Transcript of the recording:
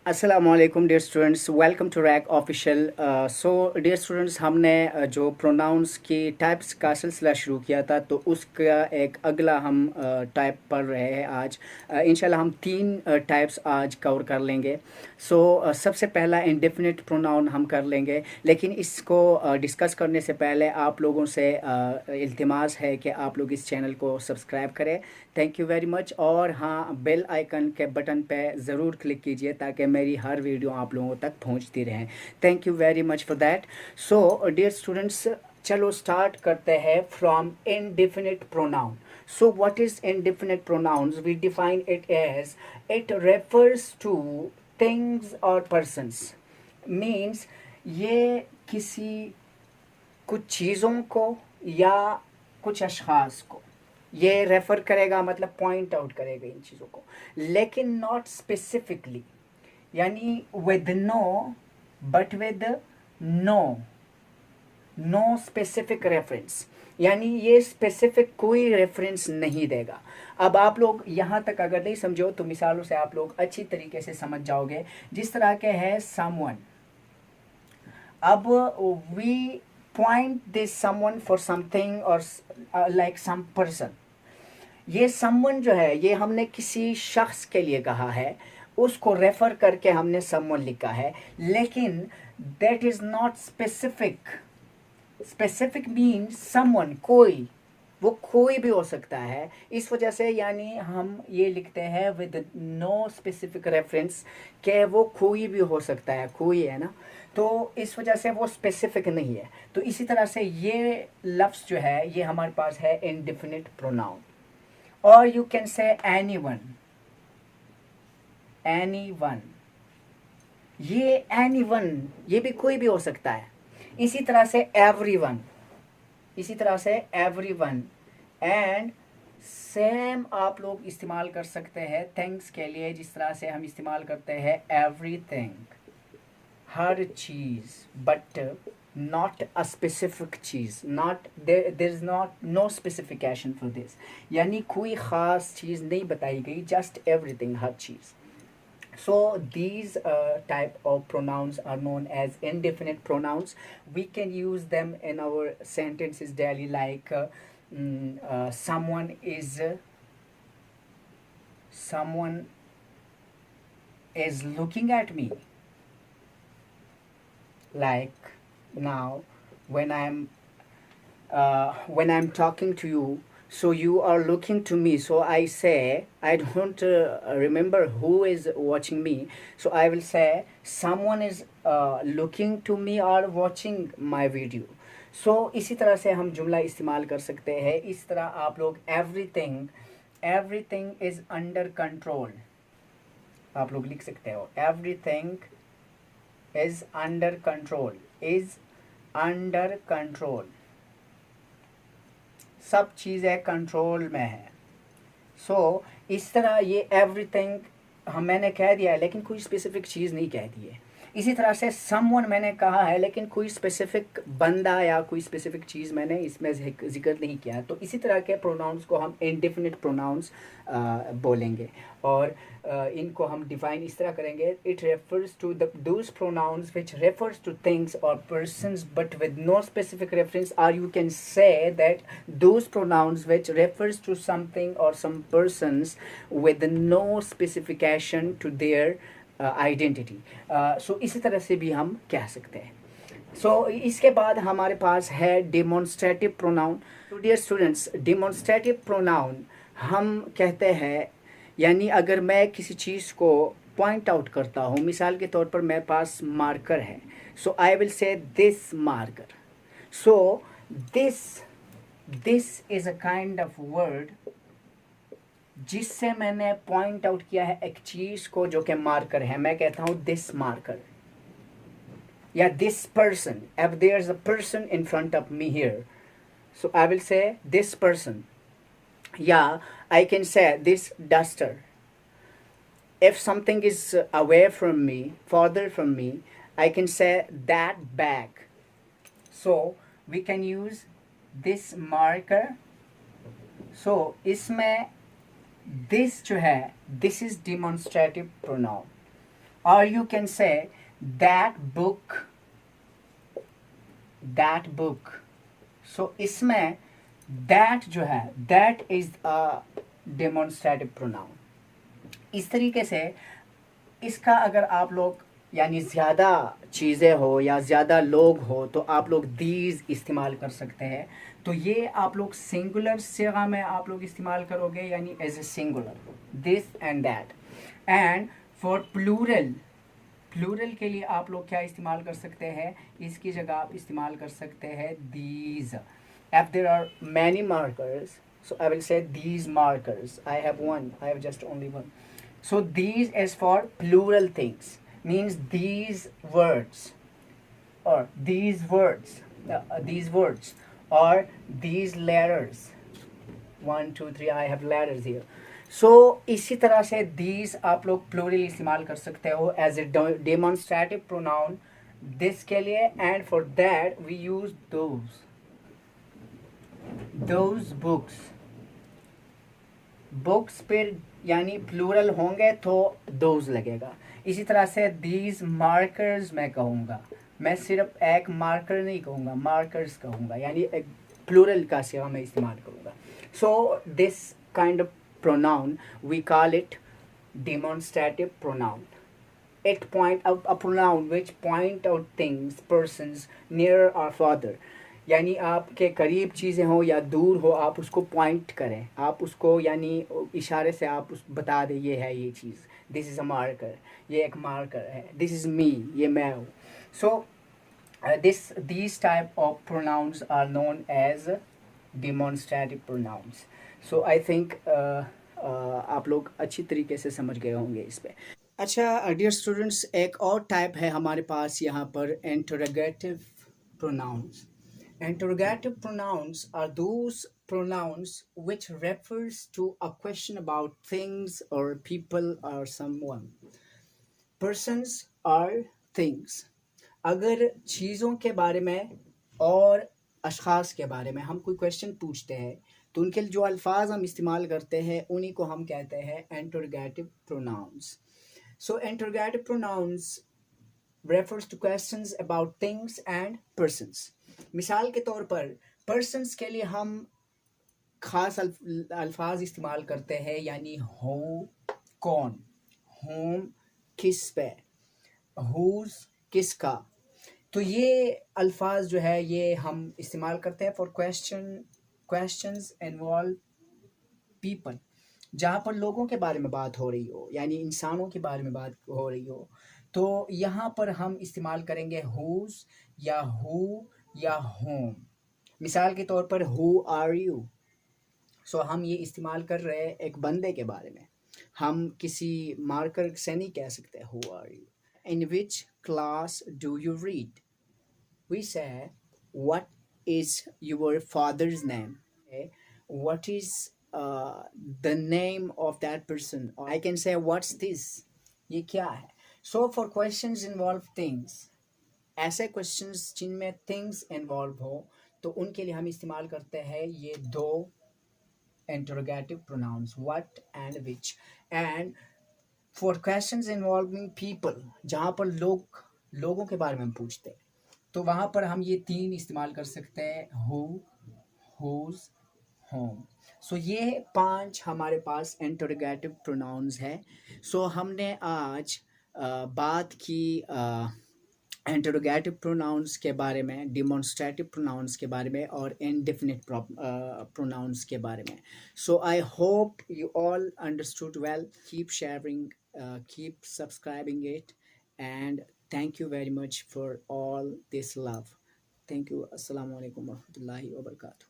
अस्सलाम वालेकुम dear students, welcome to रैक ऑफिशियल। सो डियर स्टूडेंट्स, हमने जो प्रोनाउंस की टाइप्स का सिलसिला शुरू किया था, तो उसका एक अगला हम टाइप पढ़ रहे हैं आज। इंशाल्लाह हम तीन टाइप्स आज कवर कर लेंगे। सो सबसे पहला इंडेफिनिट प्रोनाउन हम कर लेंगे, लेकिन इसको डिस्कस करने से पहले आप लोगों से इल्तिमास है कि आप लोग इस चैनल को सब्सक्राइब करें। Thank you very much. और हाँ, बेल आइकन के बटन पे ज़रूर क्लिक कीजिए ताकि मेरी हर वीडियो आप लोगों तक पहुंचती रहें। Thank you very much for that. So dear students, चलो स्टार्ट करते हैं from indefinite pronoun. So what is indefinite pronouns? We define it as it refers to things or persons. Means ये किसी कुछ चीज़ों को या कुछ अशख़ास को ये रेफ़र करेगा, मतलब पॉइंट आउट करेगा इन चीज़ों को, लेकिन नॉट स्पेसिफिकली, यानी with no, but with no no specific reference, यानी ये स्पेसिफिक कोई रेफरेंस नहीं देगा। अब आप लोग यहाँ तक अगर नहीं समझो तो मिसालों से आप लोग अच्छी तरीके से समझ जाओगे। जिस तरह के है समवन, अब we point this someone for something और लाइक सम पर्सन। ये समवन जो है ये हमने किसी शख्स के लिए कहा है, उसको रेफर करके हमने समवन लिखा है, लेकिन that is not specific. Specific means someone, कोई, वो कोई भी हो सकता है। इस वजह से यानी हम ये लिखते हैं विद नो स्पेसिफिक रेफरेंस कि वो कोई भी हो सकता है, कोई है ना, तो इस वजह से वो स्पेसिफिक नहीं है। तो इसी तरह से ये लफ्ज़ जो है ये हमारे पास है इंडेफिनिट प्रोनाउन। और यू कैन से एनीवन, एनीवन, ये एनीवन ये भी कोई भी हो सकता है। इसी तरह से एवरीवन, इसी तरह से एवरीवन। एंड सेम आप लोग इस्तेमाल कर सकते हैं थिंग्स के लिए, जिस तरह से हम इस्तेमाल करते हैं एवरीथिंग, हर चीज़, बट नॉट अ स्पेसिफिक चीज़, not there is not no specification for this, यानी कोई ख़ास चीज़ नहीं बताई गई, जस्ट एवरीथिंग, हर चीज़। So these type of pronouns are known as indefinite pronouns. We can use them in our sentences daily, like someone is looking at me. Like now, when I'm talking to you, so you are looking to me, so I say, I don't remember who is watching me, so I will say someone is looking to me or watching my video. so इसी तरह से हम जुमला इस्तेमाल कर सकते हैं। इस तरह आप लोग everything, everything is under control, आप लोग लिख सकते हो everything is under control, is under control, सब चीज़ें कंट्रोल में है। सो इस तरह ये एवरीथिंग हम मैंने कह दिया है, लेकिन कोई स्पेसिफिक चीज़ नहीं कह दी है। इसी तरह से समवन मैंने कहा है, लेकिन कोई स्पेसिफिक बंदा या कोई स्पेसिफिक चीज़ मैंने इसमें जिक्र नहीं किया। तो इसी तरह के प्रोनाउंस को हम इंडेफिनिट प्रोनाउंस बोलेंगे, और इनको हम डिफाइन इस तरह करेंगे, it refers to those pronouns which refers to things और persons but with no specific reference, और you can say that those pronouns which refers to something और some persons with no specification to their identity. So इसी तरह से भी हम कह सकते हैं। सो इसके बाद हमारे पास है डिमॉन्स्ट्रेटिव प्रोनाउन। तो डियर स्टूडेंट्स, डिमॉन्स्ट्रेटिव प्रोनाउन हम कहते हैं, यानी अगर मैं किसी चीज़ को पॉइंट आउट करता हूँ, मिसाल के तौर पर मेरे पास मार्कर है, so I will say this marker. So this is a kind of word जिससे मैंने पॉइंट आउट किया है एक चीज़ को जो कि मार्कर है। मैं कहता हूँ दिस मार्कर या this person, if there is a person in front of me here, so I will say this person, या I can say this duster. if something is away from me, farther from me, I can say that bag. So we can use this marker. so इसमें this जो है this is demonstrative pronoun, or you can say that book, that book. So इसमें that जो है, that is a demonstrative pronoun. इस तरीके से इसका अगर आप लोग यानी ज़्यादा चीज़ें हो या ज़्यादा लोग हो तो आप लोग दीज इस्तेमाल कर सकते हैं. तो ये आप लोग सिंगुलर सिगा में आप लोग इस्तेमाल करोगे यानी as a singular this and that. And for plural, plural के लिए आप लोग क्या इस्तेमाल कर सकते हैं, इसकी जगह आप इस्तेमाल कर सकते हैं these. If there are many markers so I will say these markers. I have one, I have just only one. So these is for plural things, means these words or these words, or these letters. 1 2 3 I have letters here. So इसी तरह से these आप लोग plural इस्तेमाल कर सकते हो as a demonstrative pronoun this के लिए. And for that we use those books. Books पर यानी प्लूरल होंगे तो दोज लगेगा. इसी तरह से दीज मार्कर्स मैं कहूँगा, मैं सिर्फ एक मार्कर नहीं कहूँगा, मार्कर्स कहूँगा यानी एक प्लूरल का सिवा मैं इस्तेमाल करूँगा. So this kind of pronoun we call it demonstrative pronoun. It point out a pronoun which point out things, persons near or farther. यानी आपके करीब चीज़ें हो या दूर हो, आप उसको पॉइंट करें, आप उसको यानी इशारे से आप उस बता दें ये है ये चीज़. दिस इज़ अ मार्कर, ये एक मार्कर है. दिस इज़ मी, ये मैं हूँ. सो these type of pronouns are known as demonstrative pronouns. So I think आप लोग अच्छी तरीके से समझ गए होंगे इस पे. अच्छा डियर स्टूडेंट्स, एक और टाइप है हमारे पास यहाँ पर interrogative pronouns. Interrogative pronouns are those pronouns which refers to a question about things or people or someone, persons or things. अगर चीज़ों के बारे में और अशख़ास के बारे में हम कोई क्वेश्चन पूछते हैं तो उनके जो अल्फाज हम इस्तेमाल करते हैं उन्हीं को हम कहते हैं interrogative pronouns. So interrogative pronouns refers to questions about things and persons. मिसाल के तौर पर persons के लिए हम ख़ास अल्फाज इस्तेमाल करते हैं यानी हो कौन, whom किस पे, whose किसका. तो ये अल्फाज जो है ये हम इस्तेमाल करते हैं फॉर क्वेश्चंस इन्वॉल्व पीपल, जहाँ पर लोगों के बारे में बात हो रही हो यानी इंसानों के बारे में बात हो रही हो. तो यहाँ पर हम इस्तेमाल करेंगे whose या who या whom. मिसाल के तौर पर who are you. सो हम ये इस्तेमाल कर रहे हैं एक बंदे के बारे में, हम किसी मार्कर से नहीं कह सकते who are you. In which class do you read? We say what is your father's name. Okay? What is the name of that person. Or I can say what's this, ये क्या है. So for questions involve things, ऐसे questions जिनमें things involve हो तो उनके लिए हम इस्तेमाल करते हैं ये दो interrogative pronouns what and which. And for questions involving people, जहाँ पर लोगों के बारे में हम पूछते हैं तो वहाँ पर हम ये तीन इस्तेमाल कर सकते हैं हु, हुज, होम. सो ये 5 हमारे पास इंटरोगेटिव प्रोनाउंस है. सो हमने आज बात की इंटरोगेटिव प्रोनाउंस के बारे में, डिमॉन्स्ट्रेटिव प्रोनाउंस के बारे में और इंडेफिनिट प्रोनाउंस के बारे में. So I hope you all understood well. Keep sharing, keep subscribing it and thank you very much for all this love. Thank you. Assalamu alaikum warahmatullahi wabarakatuh.